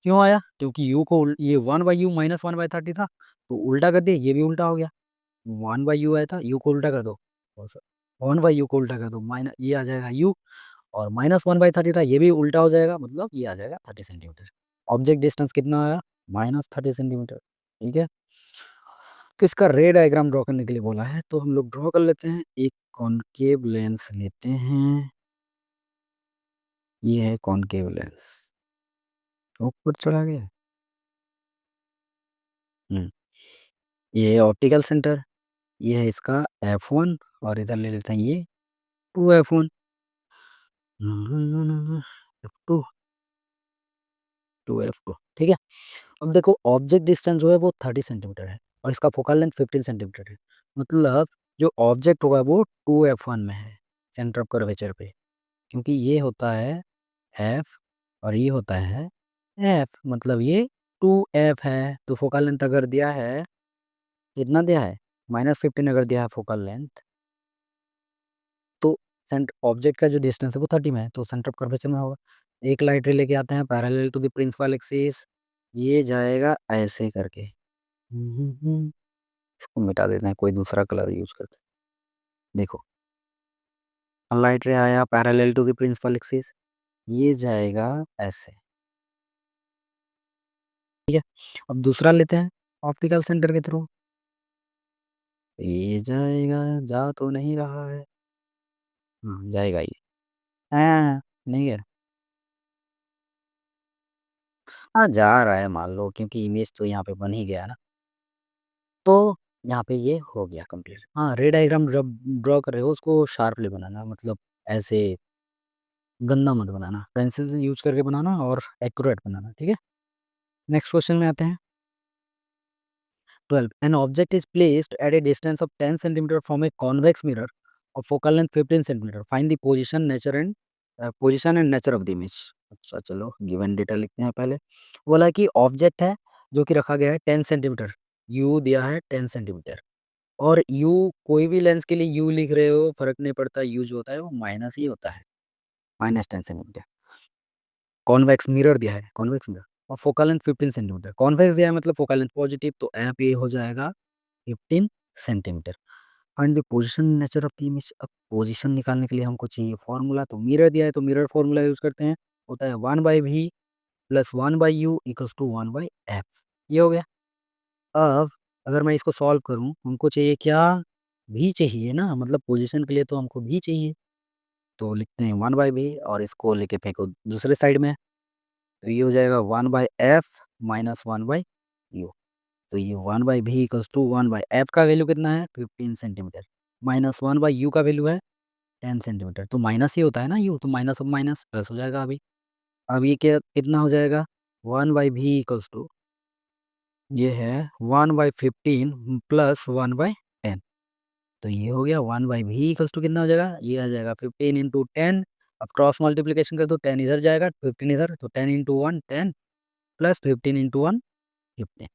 क्यों आया? क्योंकि u को ये 1/u -1/30 था, तो उल्टा कर दिया, ये भी उल्टा हो गया। 1/u आया था, u को उल्टा कर दो, 1/u को उल्टा कर दो, माइनस ये आ जाएगा u, और -1/30 था, ये भी उल्टा हो जाएगा, मतलब ये आ जाएगा 30 सेंटीमीटर। ऑब्जेक्ट डिस्टेंस कितना आया? -30 सेंटीमीटर, ठीक है। तो इसका रे डायग्राम ड्रॉ करने के लिए बोला है, तो हम लोग ड्रॉ कर लेते हैं। एक कॉनकेव लेंस लेते हैं, ये है कॉनकेव लेंस, ऊपर चला गया। हम्म ये है ऑप्टिकल सेंटर, ये है इसका F1, और इधर ले लेते हैं ये 2F1, F2, 2F2, ठीक है। अब देखो ऑब्जेक्ट डिस्टेंस जो है वो 30 सेंटीमीटर है और इसका फोकल लेंथ 15 सेंटीमीटर है, मतलब जो ऑब्जेक्ट होगा वो 2F1 में है, सेंटर ऑफ कर्वेचर पे, क्योंकि ये होता है F और ये होता है एफ, मतलब ये 2f है। तो फोकल लेंथ अगर दिया है, कितना दिया है, -15 अगर दिया है फोकल लेंथ, तो सेंटर ऑब्जेक्ट का जो डिस्टेंस है वो 30 में है, तो सेंटर ऑफ कर्वेचर में होगा। एक लाइट रे लेके आते हैं parallel to the principal axis, ये जाएगा ऐसे करके। इसको मिटा देते हैं, कोई दूसरा कलर यूज करते हैं। देखो, लाइट रे आया parallel to the principal axis, ये जाएगा ऐसे, ठीक है। अब दूसरा लेते हैं ऑप्टिकल सेंटर के थ्रू, ये जाएगा, जा तो नहीं रहा है, जाएगा ये, नहीं है, हाँ जा रहा है मान लो, क्योंकि इमेज तो यहाँ पे बन ही गया ना। तो यहाँ पे ये हो गया कंप्लीट। हाँ, रे डायग्राम जब ड्रॉ कर रहे हो उसको शार्पली बनाना, मतलब ऐसे गंदा मत बनाना, पेंसिल से यूज करके बनाना और एक्यूरेट बनाना, ठीक है। नेक्स्ट क्वेश्चन में आते हैं। 12. An object is placed at a distance of 10 centimeter from a convex mirror of focal length 15 centimeter. Find the position and nature of the image. अच्छा चलो, गिवन डेटा लिखते हैं पहले। बोला कि ऑब्जेक्ट है जो कि रखा गया है 10 सेंटीमीटर, यू दिया है 10 सेंटीमीटर, और यू कोई भी लेंस के लिए यू लिख रहे हो फर्क नहीं पड़ता, यू जो होता है वो माइनस ही होता है, -10 सेंटीमीटर। कॉन्वेक्स मिरर दिया है, कॉन्वेक्स मिरर, और फोकल लेंथ 15 सेंटीमीटर, कॉन्वेक्स दिया है मतलब फोकल लेंथ पॉजिटिव, तो ऐप ये हो जाएगा 15 centimetre. Find the position nature of the image. अब पोजीशन निकालने के लिए हमको चाहिए फॉर्मूला, तो मिरर दिया है तो मिरर फॉर्मूला यूज करते हैं, होता है 1/v plus 1/u equals to 1/f। ये हो गया। अब अगर मैं इसको सॉल्व करूं, हमको चाहिए क्या, भी चाहिए ना, मतलब पोजीशन के लिए तो हमको भी चाहिए, तो लिखते हैं 1/v और इसको लेके फेंको दूसरे साइड में, तो ये हो जाएगा 1/f माइनस 1/u। तो ये 1/v इक्वल्स टू 1/f का वैल्यू कितना है 15 सेंटीमीटर, -1/u का वैल्यू है 10 सेंटीमीटर, तो माइनस ही होता है ना यू, तो माइनस ऑफ माइनस प्लस हो जाएगा अभी। अब ये क्या कितना हो जाएगा, 1/v इक्वल्स टू, ये है 1/15 प्लस 1/10, तो ये हो गया 1/v इक्वल्स टू कितना हो जाएगा, ये आ जाएगा 15 इंटू 10। अब क्रॉस मल्टीप्लीकेशन कर दो, 10 इधर जाएगा 15 इधर, तो 10 into 1 10 plus 15 into 1 15,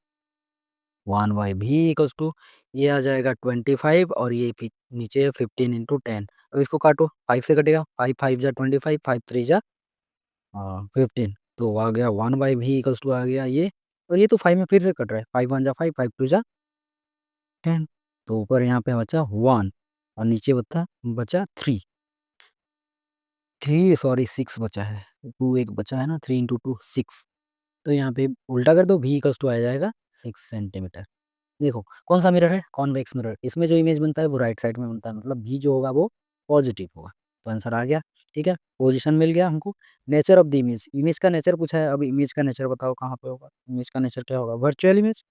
1/v equals to, ये आ जाएगा 25, और ये नीचे 15 इंटू 10। अब इसको काटो, 5 से कटेगा, 5 5 जा 25, 5 3 जा 15, तो आ गया 1/v इक्वल्स टू आ गया ये, और ये तो 5 में फिर से कट रहा है, 5 1 जा 5 5 2 जा 10, तो ऊपर यहाँ पे बचा 1 और नीचे बचा 3, 3 सॉरी 6 बचा है, 2 एक बचा है ना, 3 इंटू 2 6, तो यहाँ पे उल्टा कर दो, v इक्वल्स टू आ जाएगा 6 सेंटीमीटर। देखो कौन सा मिरर है, कॉन्वेक्स मिरर, इसमें जो इमेज बनता है वो राइट साइड में बनता है, मतलब भी जो होगा वो पॉजिटिव होगा, तो आंसर आ गया, ठीक है। पोजीशन मिल गया हमको। Nature of the image, image का नेचर पूछा है, अब इमेज का नेचर बताओ कहाँ पे होगा, इमेज का नेचर क्या होगा, वर्चुअल इमेज।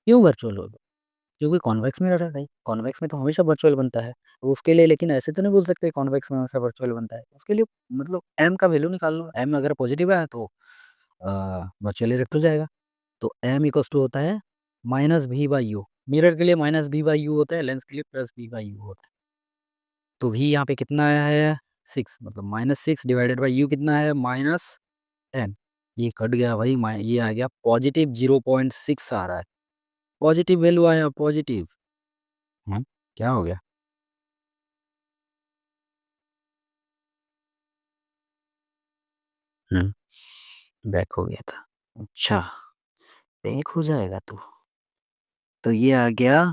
क्यों वर्चुअल होगा, क्योंकि कॉन्वेक्स मिरर है भाई, कॉन्वेक्स में तो हमेशा वर्चुअल बनता है, तो उसके लिए लेकिन ऐसे तो नहीं बोल सकते कॉन्वेक्स में हमेशा वर्चुअल बनता है, उसके लिए मतलब एम का वैल्यू निकाल लो, एम अगर पॉजिटिव है तो वर्चुअली रेक्ट हो जाएगा, तो एम इक्वल्स टू होता है -v/u, मिरर के लिए -v/u होता है, लेंस के लिए +v/u होता है, तो v यहाँ पे कितना आया है 6, मतलब -6 डिवाइडेड बाई u कितना है -10, ये कट गया भाई, ये आ गया पॉजिटिव 0.6 आ रहा है, पॉजिटिव वैल्यू आया पॉजिटिव। क्या हो गया, बैक हो गया था, अच्छा बैक हो जाएगा तो ये आ गया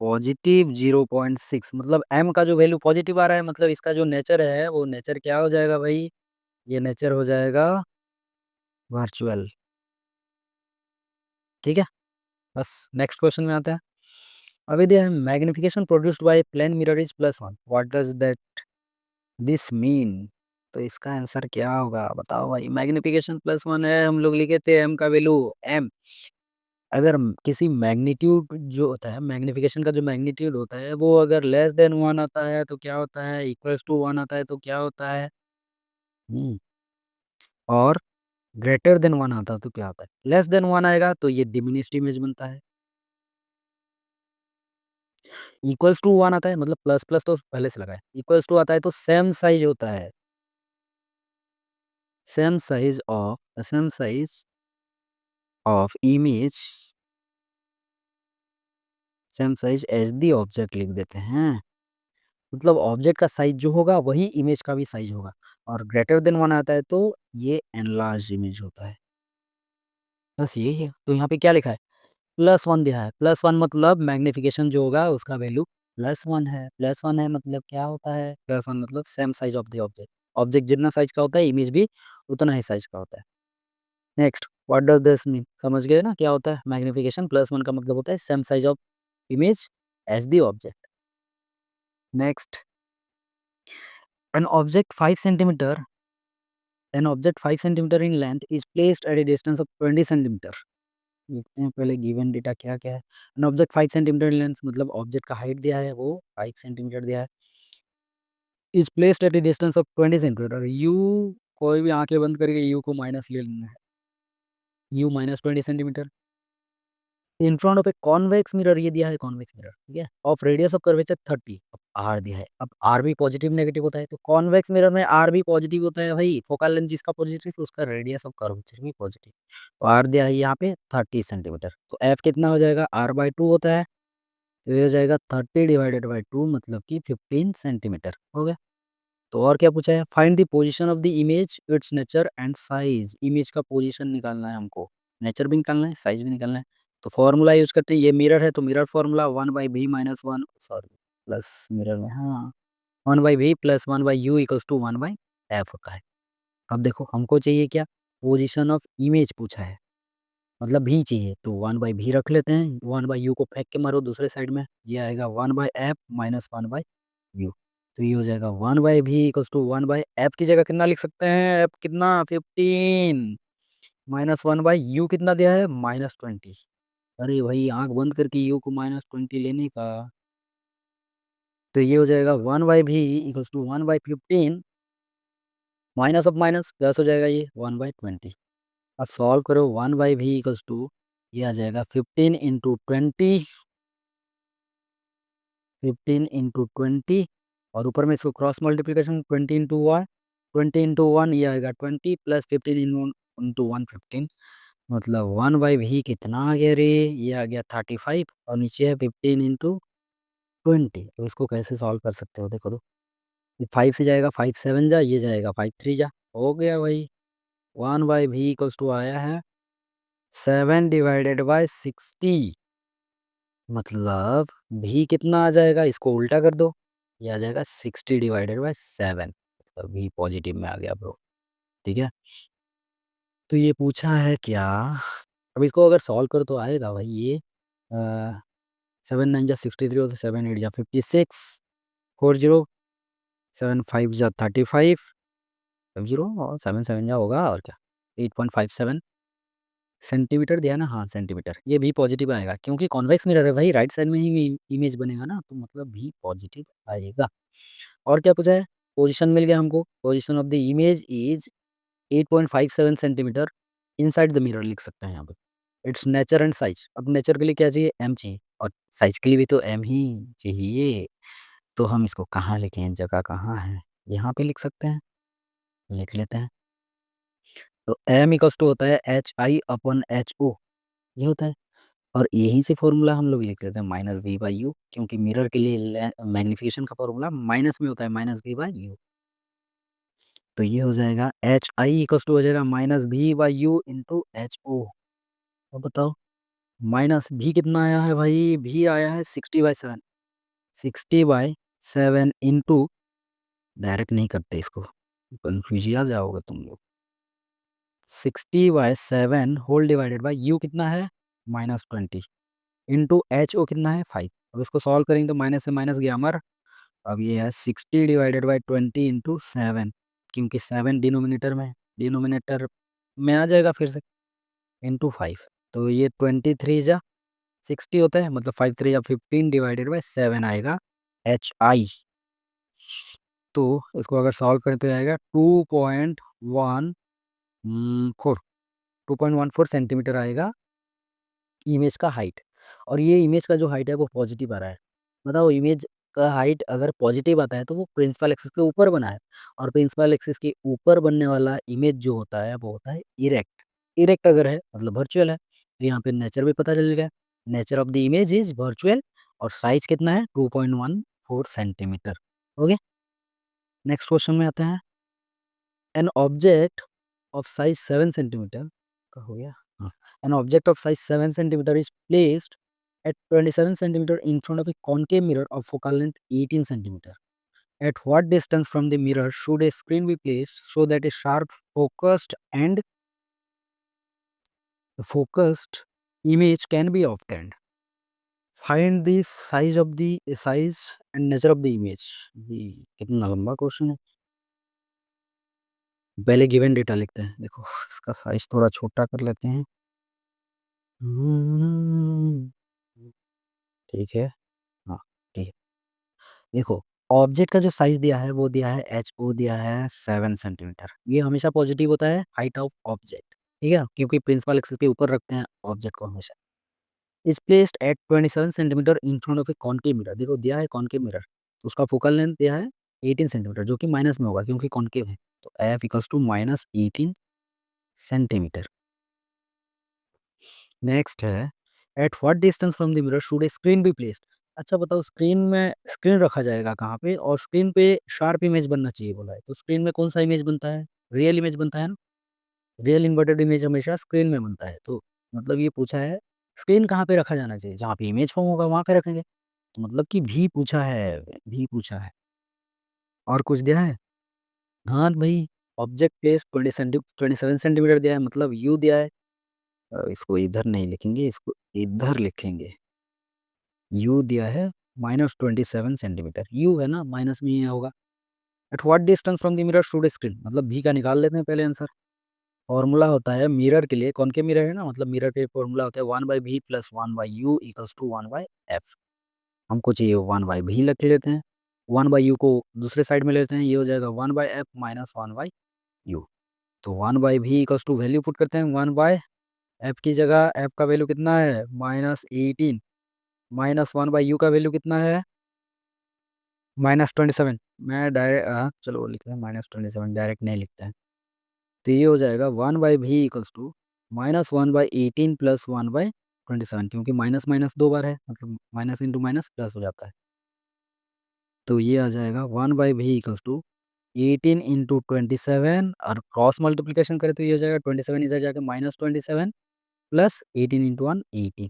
पॉजिटिव 0.6, मतलब m का जो वैल्यू पॉजिटिव आ रहा है, मतलब इसका जो नेचर है वो नेचर क्या हो जाएगा भाई, ये नेचर हो जाएगा वर्चुअल, ठीक है। बस नेक्स्ट क्वेश्चन में आते हैं। अभी दिया है magnification produced by plane mirror is +1, what does that this mean. तो इसका आंसर क्या होगा बताओ भाई, मैग्निफिकेशन +1 है, हम लोग लिखे थे m का वैल्यू m, अगर किसी मैग्नीट्यूड जो होता है, मैग्निफिकेशन का जो मैग्नीट्यूड होता है वो अगर लेस देन 1 आता है तो क्या होता है, इक्वल्स टू 1 आता है तो क्या होता है, हम्म, और ग्रेटर देन 1 आता है तो क्या होता है, लेस देन 1 आएगा तो ये डिमिनिश्ड इमेज बनता है, इक्वल्स टू 1 आता है मतलब प्लस प्लस तो पहले से लगा है, इक्वल्स टू आता है तो सेम साइज होता है, same size of image, same size as the object लिख देते हैं। मतलब ऑब्जेक्ट का साइज जो होगा वही इमेज का भी साइज होगा, और ग्रेटर देन 1 आता है तो ये एनलार्ज इमेज होता है। बस यही है। तो यहाँ पे क्या लिखा है, +1 दिया है। +1 मतलब मैग्निफिकेशन जो होगा उसका वैल्यू +1 है। +1 है मतलब क्या होता है, +1 मतलब same size of the object. Object जितना साइज का होता है इमेज भी उतना ही साइज का होता है। Next, what does this mean, समझ गए ना क्या होता है मैग्निफिकेशन। +1 का मतलब होता है same size of image as the object. Next, an object 5 centimetre, an object 5 centimetre in length is placed at a distance of 20 centimetre. देखते हैं पहले गिवन डेटा क्या क्या है। An object 5 centimetre in length मतलब ऑब्जेक्ट का हाइट दिया है वो 5 सेंटीमीटर दिया है। Is placed at a distance of 20 centimetre. You, कोई भी आंखें बंद करके यू को माइनस ले लेना है। You -20 centimetre in front of a convex mirror, ये दिया है कॉन्वेक्स मिरर, ठीक है, ऑफ रेडियस ऑफ कर्वेचर 30। अब आर दिया है, अब आर भी पॉजिटिव नेगेटिव होता है, तो कॉन्वेक्स मिरर में आर भी पॉजिटिव होता है भाई। फोकल लेंथ जिसका पॉजिटिव उसका रेडियस ऑफ कर्वेचर भी पॉजिटिव। तो आर दिया है यहाँ पे 30 सेंटीमीटर। तो एफ कितना हो जाएगा, r/2 होता है, तो ये हो जाएगा 30 / 2 मतलब कि 15 सेंटीमीटर हो गया। तो और क्या पूछा है, find the position of the image, it's nature and size. Image का पोजीशन निकालना है हमको, नेचर भी निकालना है, साइज भी निकालना है। तो फॉर्मूला यूज करते हैं, ये मिरर है तो mirror formula 1/v-1, sorry plus mirror में, हाँ 1/v + 1/u = 1/f होता है। अब देखो हमको चाहिए क्या, पोजीशन ऑफ इमेज पूछा है, मतलब भी चाहिए, तो 1/v रख लेते हैं, 1/u को फेंक के मारो दूसरे साइड में, ये आएगा 1/f - 1/u। तो ये हो जाएगा 1/v = 1/f की जगह कितना लिख सकते हैं, f कितना 15 -1/u कितना दिया है -20। अरे भाई आंख बंद करके u को -20 लेने का, तो ये हो जाएगा 1/v = 1/15 minus of minus plus हो जाएगा, ये 1/20। अब सॉल्व करो, 1/v = ये आ जाएगा 15 × 20, 15 × 20 और ऊपर में इसको क्रॉस मल्टीप्लिकेशन 20 × 1, 20 × 1 ये आएगा 20 + 15 × 1 15, मतलब 1/v कितना आ गया रे, ये आ गया 35 और नीचे है 15 × 20। तो इसको कैसे सॉल्व कर सकते हो, देखो तो, ये 5 से जाएगा 5 7 जा, ये जाएगा 5 3 जा, हो गया भाई। 1/v = आया है 7/60, मतलब भी कितना आ जाएगा, इसको उल्टा कर दो, ये आ जाएगा 60/7, मतलब भी पॉजिटिव में आ गया ब्रो, ठीक है। तो ये पूछा है क्या, अब इसको अगर सॉल्व करो तो आएगा भाई ये 7 9 जा 63 होता है, 7 8 जा 56, 40, 7 5 जा 35, 50 और 7 7 जा होगा और क्या, 8.57 सेंटीमीटर दिया ना, हाँ सेंटीमीटर, ये भी पॉजिटिव आएगा क्योंकि कॉन्वेक्स मिरर है भाई, राइट साइड में ही इमेज बनेगा ना, तो मतलब भी पॉजिटिव आएगा। और क्या पूछा है, पोजीशन मिल गया हमको, position of the image is 8.57 centimetre inside the mirror लिख सकते हैं यहाँ पे। इट्स नेचर एंड साइज, अब नेचर के लिए क्या चाहिए, एम चाहिए, और साइज के लिए भी तो एम ही चाहिए। तो हम इसको कहाँ लिखें, जगह कहाँ है, यहाँ पे लिख सकते हैं, लिख लेते हैं। तो एम = होता है HI/HO, ये होता है, और यहीं से फॉर्मूला हम लोग लिख लेते हैं -v/u, क्योंकि मिरर के लिए मैग्निफिकेशन का फॉर्मूला माइनस में होता है, -v/u। तो ये हो जाएगा HI = हो जाएगा -v/u × HO। अब बताओ, माइनस भी कितना आया है भाई, भी आया है 60/7, 60/7 इंटू, डायरेक्ट नहीं करते इसको, कंफ्यूज आ जाओगे तुम लोग, 60/7 होल डिवाइडेड बाई यू कितना है -20 इंटू HO कितना है 5। अब इसको सॉल्व करेंगे तो माइनस से माइनस गया अमर, अब ये है 60/20 इंटू 7, क्योंकि 7 डिनोमिनेटर में आ जाएगा फिर से, इंटू 5, तो ये 23 जा 60 होता है, मतलब 5 3 जा 15/7 आएगा HI। तो इसको अगर सॉल्व करें तो आएगा 2.14 सेंटीमीटर आएगा इमेज का हाइट। और ये इमेज का जो हाइट है वो पॉजिटिव आ रहा है, बताओ इमेज का हाइट अगर पॉजिटिव आता है तो वो प्रिंसिपल एक्सिस के ऊपर बना है, और प्रिंसिपल एक्सिस के ऊपर बनने वाला इमेज जो होता है वो होता है इरेक्ट। इरेक्ट अगर है मतलब वर्चुअल है, तो यहाँ पे नेचर भी पता चल गया। Nature of the image is virtual, और साइज कितना है 2.14 सेंटीमीटर। ओके, नेक्स्ट क्वेश्चन में आते हैं। An object of size 7 centimetre का हो गया। हाँ, an object of size 7 centimetre is placed at 27 centimeter in front of a concave mirror of focal length 18 centimeter. At what distance from the mirror should a screen be placed so that a sharp focused image can be obtained? Find the size and nature of the image. ये कितना लंबा क्वेश्चन है। पहले गिवन डेटा लिखते हैं। देखो इसका साइज थोड़ा छोटा कर लेते हैं। ठीक है, हाँ ठीक है। देखो ऑब्जेक्ट का जो साइज दिया है वो दिया है HO दिया है 7 सेंटीमीटर। ये हमेशा पॉजिटिव होता है हाइट ऑफ ऑब्जेक्ट, ठीक है, क्योंकि प्रिंसिपल एक्सिस के ऊपर रखते हैं ऑब्जेक्ट को हमेशा। Is placed eight 27 centimetre in front of A concave mirror. देखो दिया है कॉनकेव मिरर, तो उसका फोकल लेंथ दिया है 18 सेंटीमीटर, जो कि माइनस में होगा क्योंकि कॉनकेव है। तो F equals to -18 centimetre. Next है, at what distance from the mirror should a screen be placed. अच्छा बताओ, स्क्रीन रखा जाएगा कहाँ पे, और स्क्रीन पे शार्प इमेज बनना चाहिए बोला है, तो स्क्रीन में कौन सा इमेज बनता है, रियल इमेज बनता है ना। रियल इन्वर्टेड इमेज हमेशा स्क्रीन में बनता है, तो मतलब ये पूछा है स्क्रीन कहाँ पे रखा जाना चाहिए, जहाँ पे इमेज फॉर्म होगा वहाँ पे रखेंगे। तो मतलब कि भी पूछा है, भी पूछा है। और कुछ दिया है, हाँ भाई, ऑब्जेक्ट प्लेस 27 सेंटीमीटर दिया है, मतलब यू दिया है। इसको इधर नहीं लिखेंगे, इसको इधर लिखेंगे। यू दिया है -27 सेंटीमीटर, यू है ना, माइनस में ही होगा। Eight what distance from the mirror should screen, मतलब भी का निकाल लेते हैं पहले आंसर। फॉर्मूला होता है मिरर के लिए, कौन के मिरर है ना, मतलब मिरर के फॉर्मूला होता है 1/v + 1/u equals to 1/f। हमको चाहिए 1/v लिख लेते हैं, 1/u को दूसरे साइड में लेते हैं, ये हो जाएगा 1/f माइनस 1/u। तो 1/v equals to value put करते हैं, 1/f की जगह f का वैल्यू कितना है -18, माइनस 1/u का वैल्यू कितना है -27। मैं डायरेक्ट चलो लिखते हैं -27, डायरेक्ट नहीं लिखते हैं। तो ये हो जाएगा 1/v इक्वल्स टू -1/18 प्लस 1/27, क्योंकि माइनस माइनस दो बार है, मतलब माइनस इंटू माइनस प्लस हो जाता है। तो ये आ जाएगा 1/v इक्वल्स टू 18 इंटू 27, और क्रॉस मल्टीप्लीकेशन करें तो ये हो जाएगा 27 इधर जाके -27 प्लस 18 इंटू 1 18।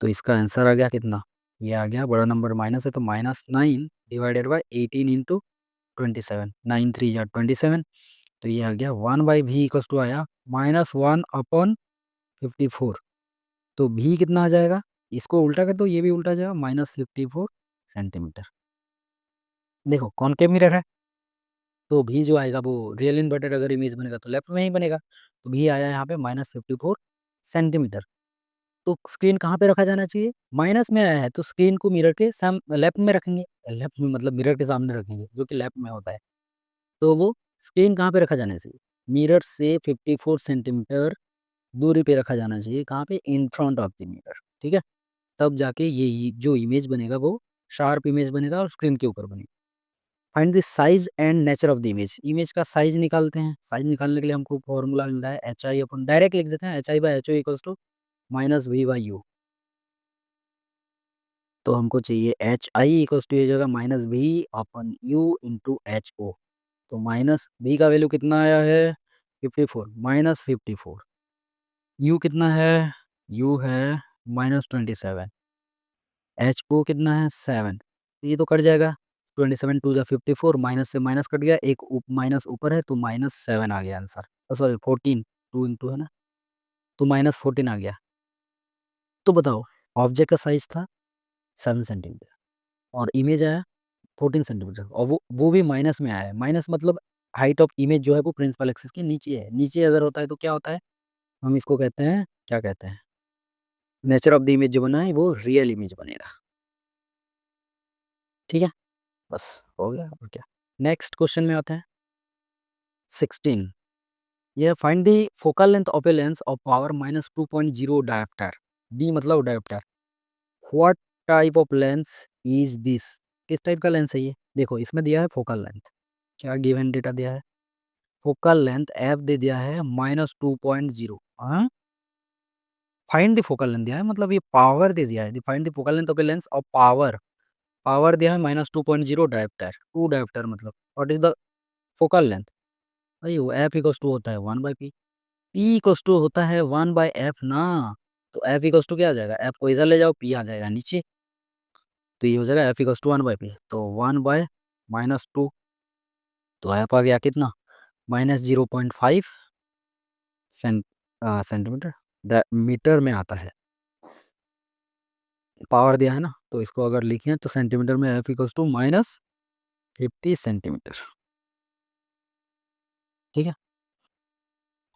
तो इसका आंसर आ गया कितना, ये आ गया, बड़ा नंबर माइनस है तो -9 डिवाइडेड बाई 18 इंटू 27, 9 3 या 27। तो ये आ गया 1/v इक्वल्स टू आया -1/54। तो v कितना आ जाएगा, इसको उल्टा कर दो, ये भी उल्टा जाएगा, -54 सेंटीमीटर। देखो कॉनकेव मिरर है, तो भी जो आएगा वो रियल इन्वर्टेड अगर इमेज बनेगा तो लेफ्ट में ही बनेगा। तो भी आया यहाँ पे -54 सेंटीमीटर। तो स्क्रीन कहाँ पे रखा जाना चाहिए, माइनस में आया है तो स्क्रीन को मिरर के लेफ्ट में रखेंगे, लेफ्ट में मतलब मिरर के सामने रखेंगे जो कि लेफ्ट में होता है। तो वो स्क्रीन कहाँ पे रखा जाना चाहिए, मिरर से 54 सेंटीमीटर दूरी पे रखा जाना चाहिए, कहाँ पे, in front of the mirror, ठीक है। तब जाके ये जो इमेज बनेगा वो शार्प इमेज बनेगा और स्क्रीन के ऊपर बनेगा। Find the size and nature of the image, image का साइज निकालते हैं। साइज निकालने के लिए हमको फॉर्मूला मिल रहा है HI, अपन डायरेक्ट लिख देते हैं HI/HO इक्वल्स टू -v/u। तो हमको चाहिए HI इक्वल्स टू ये जगह -v/u इंटू HO। तो माइनस v का वैल्यू कितना आया है 54, -54। u कितना है, u है -27, HO कितना है 7। तो ये तो कट जाएगा, 27 2 54, माइनस से माइनस कट गया, एक माइनस ऊपर है तो -7 आ गया आंसर। सॉरी 14, 2 इंटू है ना, तो -14 आ गया। तो बताओ ऑब्जेक्ट का साइज था 7 सेंटीमीटर और इमेज आया 14 सेंटीमीटर, और वो भी माइनस में आया है। माइनस मतलब हाइट ऑफ इमेज जो है वो प्रिंसिपल एक्सिस के नीचे है। नीचे अगर होता है तो क्या होता है, हम इसको कहते हैं, क्या कहते हैं, नेचर ऑफ द इमेज जो बना है वो रियल इमेज बनेगा, ठीक है। बस हो गया और क्या। नेक्स्ट क्वेश्चन में आते हैं 16। ये find the focal length of a lens of power -2.0 dioptre. D मतलब dioptre. What type of lens is this. किस टाइप का लेंस है ये? देखो इसमें दिया है फोकल लेंथ, क्या गिवन डेटा दिया है? फोकल लेंथ एफ दे दिया है -2.0। हाँ, फाइंड द फोकल लेंथ दिया है, मतलब ये पावर दे दिया है, find the focal length of the lens और पावर, पावर दिया है -2.0 डायोप्टर, 2 डायोप्टर, मतलब what is the focal length? भाई वो एफ इक्वल्स टू होता है 1/p, पी इक्वल्स टू होता है 1/f ना। तो एफ इक्वल्स टू क्या आ जाएगा? एफ को इधर ले जाओ, पी आ जाएगा नीचे, तो ये हो जाएगा एफ इक्वल्स टू 1/p, तो 1/-2, तो एफ आ गया कितना? -0.5 सेंटीमीटर, मीटर में आता है, पावर दिया है ना, तो इसको अगर लिखें तो सेंटीमीटर में एफ इक्वल्स टू -50 सेंटीमीटर। ठीक है।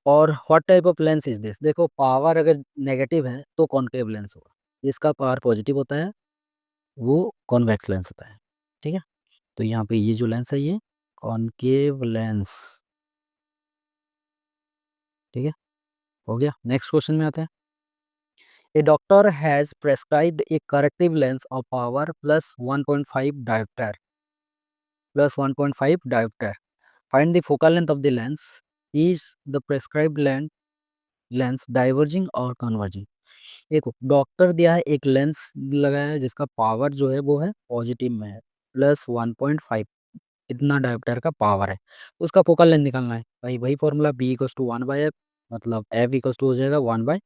और what type of lens is this? देखो पावर अगर नेगेटिव है तो कॉनकेव लेंस होगा, जिसका पावर पॉजिटिव होता है वो कॉन्वेक्स लेंस होता है। ठीक है, तो यहाँ पे ये जो लेंस है ये कॉनकेव लेंस। ठीक है, हो गया। नेक्स्ट क्वेश्चन में आते हैं। A doctor has prescribed a corrective lens of power +1.5 dioptre, +1.5 dioptre, find the focal length of the lens, is the prescribed lens diverging और कन्वर्जिंग? देखो डॉक्टर दिया है, एक लेंस लगाया है जिसका पावर जो है वो है पॉजिटिव में है, +1.5, इतना डायोप्टर का पावर है, उसका फोकल लेंथ निकालना है। भाई वही formula, B equals to 1/f, मतलब एफ इक्वल्स टू हो जाएगा 1/p,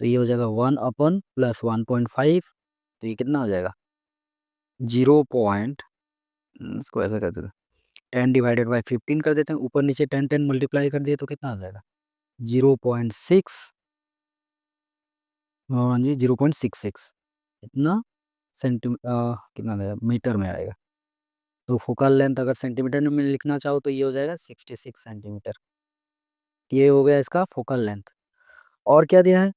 तो ये हो जाएगा 1/+1.5, तो ये कितना हो जाएगा? 0 पॉइंट, इसको ऐसा कर देते हैं, 10/15 कर देते हैं, ऊपर नीचे 10 मल्टीप्लाई कर दिए तो कितना आ जाएगा? 0.6, हाँ जी 0.66, इतना कितना आएगा? मीटर में आएगा। तो फोकल लेंथ अगर सेंटीमीटर में लिखना चाहो तो ये हो जाएगा 66 सेंटीमीटर। ये हो गया इसका फोकल लेंथ। और क्या दिया है?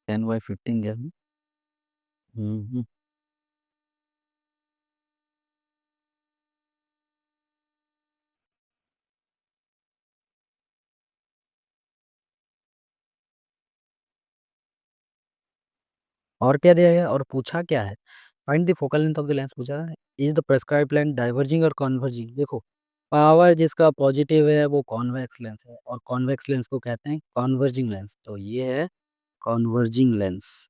10/15 दिया है। हम्म। और क्या दिया है और पूछा क्या है? Find the focal length of the lens पूछा है। Is the prescribe length diverging और कन्वर्जिंग? देखो पावर जिसका पॉजिटिव है वो कॉन्वेक्स लेंस है, और कॉन्वेक्स लेंस को कहते हैं कन्वर्जिंग लेंस, तो ये है कन्वर्जिंग लेंस।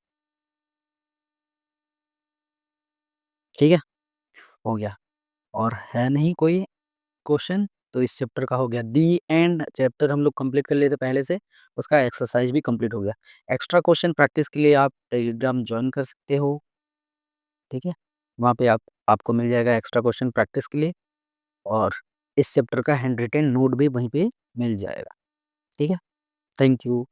ठीक है, हो गया। और है नहीं कोई क्वेश्चन, तो इस चैप्टर का हो गया दी एंड। चैप्टर हम लोग कंप्लीट कर लिए थे पहले से, उसका एक्सरसाइज भी कंप्लीट हो गया। एक्स्ट्रा क्वेश्चन प्रैक्टिस के लिए आप टेलीग्राम ज्वाइन कर सकते हो। ठीक है, वहाँ पे आपको मिल जाएगा एक्स्ट्रा क्वेश्चन प्रैक्टिस के लिए, और इस चैप्टर का हैंड रिटेन नोट भी वहीं पे मिल जाएगा। ठीक है, थैंक यू।